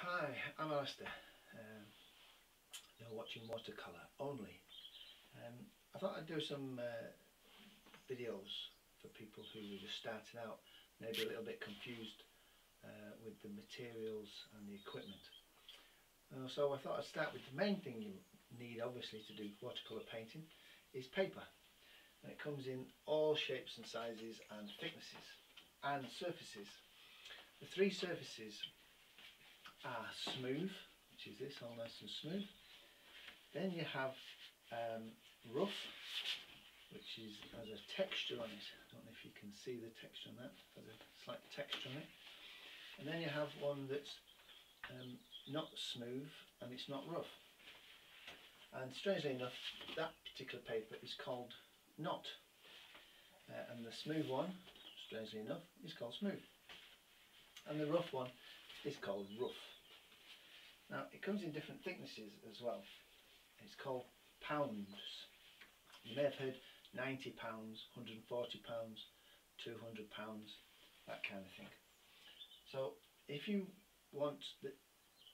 Hi, I'm Alistair. You're watching Watercolour only. I thought I'd do some videos for people who are just starting out, maybe a little bit confused with the materials and the equipment. So I thought I'd start with the main thing you need, obviously, to do watercolour painting is paper. And it comes in all shapes and sizes and thicknesses and surfaces. The three surfaces are smooth, which is this, all nice and smooth. Then you have rough, which has a texture on it. I don't know if you can see the texture on that. It has a slight texture on it. And then you have one that's not smooth and it's not rough. And strangely enough, that particular paper is called knot. And the smooth one, strangely enough, is called smooth. And the rough one is called rough. Now it comes in different thicknesses as well. It's called pounds. You may have heard 90 pounds, 140 pounds, 200 pounds, that kind of thing. So if you want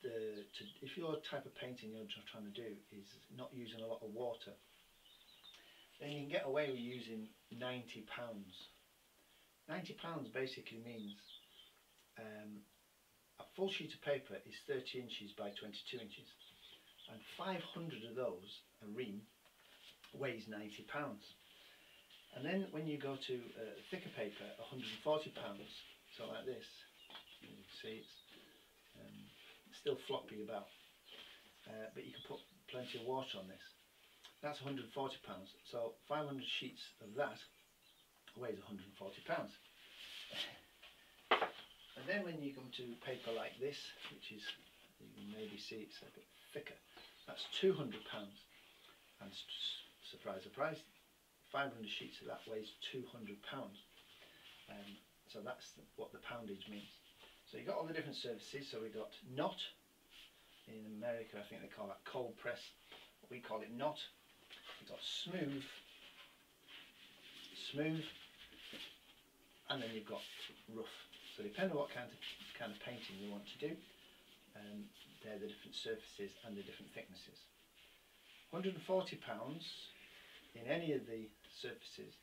if your type of painting you're trying to do is not using a lot of water, then you can get away with using 90 pounds. 90 pounds basically means a full sheet of paper is 30 inches by 22 inches, and 500 of those, a ream, weighs 90 pounds. And then when you go to thicker paper, 140 pounds, so like this, you can see it's still floppy about, but you can put plenty of water on this. That's 140 pounds, so 500 sheets of that weighs 140 pounds. And then when you come to paper like this, which is, you can maybe see it's a bit thicker, that's 200 pounds. And surprise, surprise, 500 sheets of that weighs 200 pounds. So that's what the poundage means. So you've got all the different surfaces. So we've got knot. In America, I think they call that cold press. We call it knot. We've got smooth, and then you've got rough. So depending on what kind of painting you want to do, they're the different surfaces and the different thicknesses. 140 pounds in any of the surfaces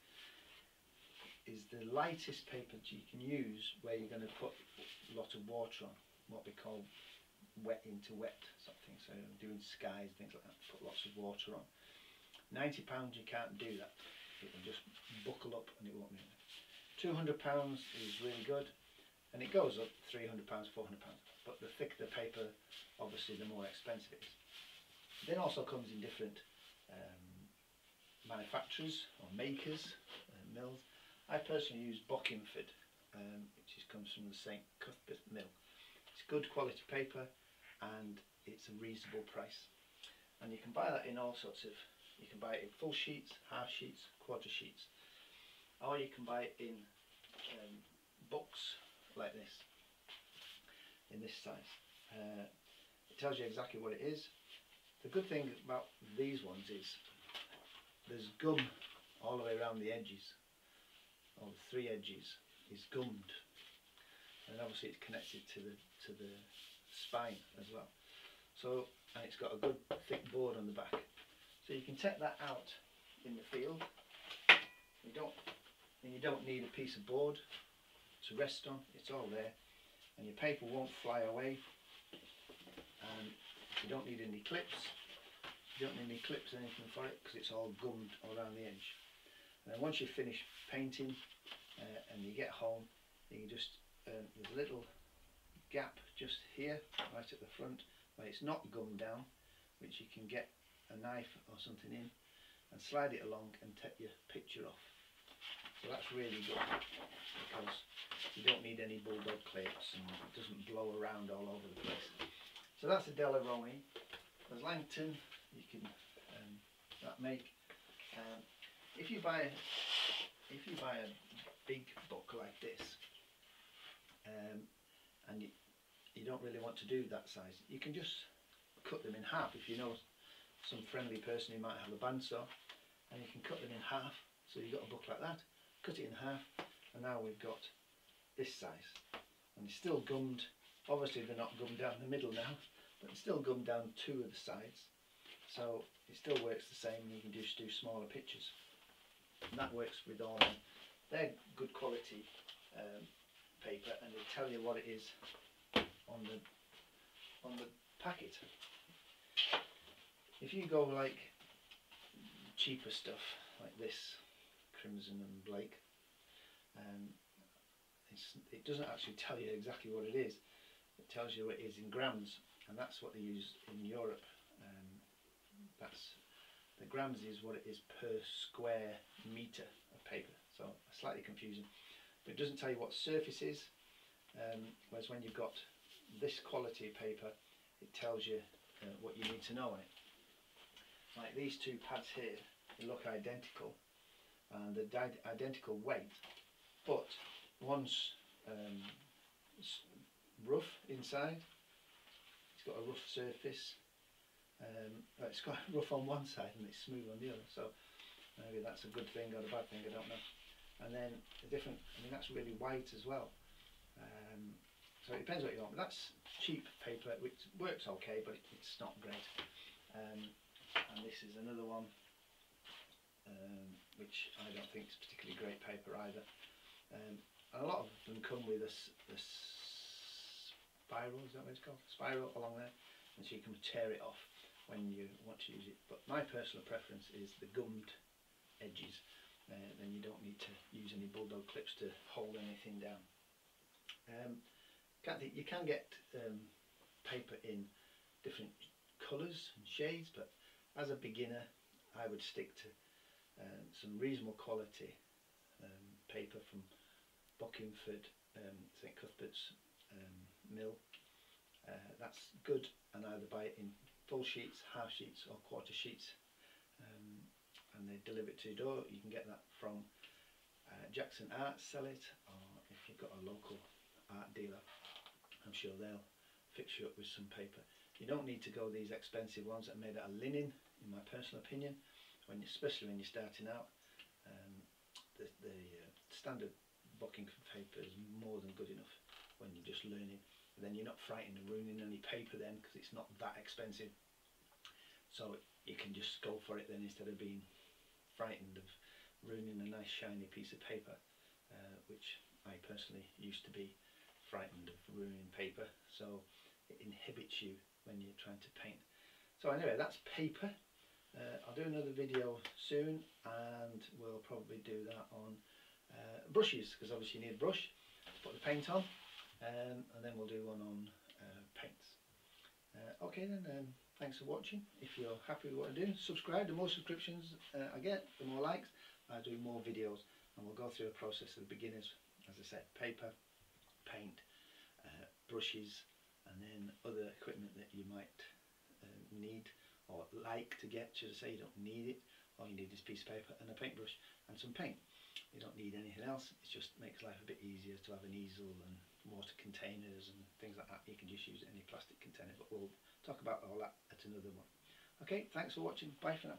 is the lightest paper you can use, where you're going to put a lot of water on, what we call wet into wet something. So doing skies, things like that, put lots of water on. 90 pounds you can't do that. It will just buckle up and it won't be. 200 pounds is really good. And it goes up 300 pounds, 400 pounds. But the thicker the paper, obviously the more expensive it is. Then also comes in different manufacturers or makers, mills. I personally use Bockingford, which comes from the St Cuthbert mill. It's good quality paper and it's a reasonable price. And you can buy that in all sorts of, you can buy it in full sheets, half sheets, quarter sheets. Or you can buy it in books like this, in this size. It tells you exactly what it is. The good thing about these ones is there's gum all the way around the edges. All the three edges is gummed, and obviously it's connected to the spine as well. So, and it's got a good thick board on the back, so you can take that out in the field. You don't need a piece of board to rest on. It's all there, and your paper won't fly away. And you don't need any clips. You don't need any clips or anything for it, because it's all gummed all around the edge. And then once you finish painting and you get home, you can just there's a little gap just here, right at the front, where it's not gummed down, which you can get a knife or something in and slide it along and take your picture off. So that's really good, because you don't need any bulldog clips and it doesn't blow around all over the place. So that's a Della Romi. There's Langton, you can that make. If you buy a big book like this, and you don't really want to do that size, you can just cut them in half. If you know some friendly person who might have a bandsaw, and you can cut them in half, so you've got a book like that, cut it in half, and now we've got this size, and it's still gummed Obviously they're not gummed down the middle now, but it's still gummed down two of the sides, so it still works the same. You can just do smaller pictures, and that works with all them. They're good quality paper, and they tell you what it is on the packet. If you go like cheaper stuff like this, Crimson and Blake, it doesn't actually tell you exactly what it is. It tells you what it is in grams, and that's what they use in Europe. The grams is what it is per square metre of paper, so slightly confusing. But it doesn't tell you what surface is, whereas when you've got this quality of paper, it tells you what you need to know on it. Like these two pads here, they look identical, and they're identical weight, but one's rough inside, it's got a rough surface, it's got rough on one side and it's smooth on the other, so maybe that's a good thing or a bad thing, I don't know. And then the different, I mean that's really white as well, so it depends what you want, but that's cheap paper which works okay, but it's not great. And this is another one which I don't think is particularly great paper either. And a lot of them come with a spiral, is that what it's called? Spiral along there, and so you can tear it off when you want to use it. But my personal preference is the gummed edges. Then you don't need to use any bulldog clips to hold anything down. You can get paper in different colours and shades, but as a beginner I would stick to some reasonable quality paper from Bockingford, St Cuthbert's mill. That's good, and either buy it in full sheets, half sheets or quarter sheets, and they deliver it to your door. You can get that from Jackson Art, sell it, or if you've got a local art dealer, I'm sure they'll fix you up with some paper. You don't need to go these expensive ones that are made out of linen, in my personal opinion, especially when you're starting out. The standard Bockingford paper is more than good enough when you're just learning. And then you're not frightened of ruining any paper then, because it's not that expensive. So you can just go for it then, instead of being frightened of ruining a nice shiny piece of paper, which I personally used to be frightened of ruining paper. So it inhibits you when you're trying to paint. So anyway, that's paper. I'll do another video soon, and we'll probably do that on brushes, because obviously you need a brush to put the paint on, and then we'll do one on paints. Okay then, thanks for watching. If you're happy with what I'm doing, subscribe. The more subscriptions I get, the more likes, I do more videos, and we'll go through a process of the beginners. As I said, paper, paint, brushes, and then other equipment that you might need or like to get. Should I say, you don't need it. All you need is a piece of paper and a paintbrush and some paint. You don't need anything else. It just makes life a bit easier to have an easel and water containers and things like that. You can just use any plastic container, but we'll talk about all that at another one. Okay, thanks for watching. Bye for now.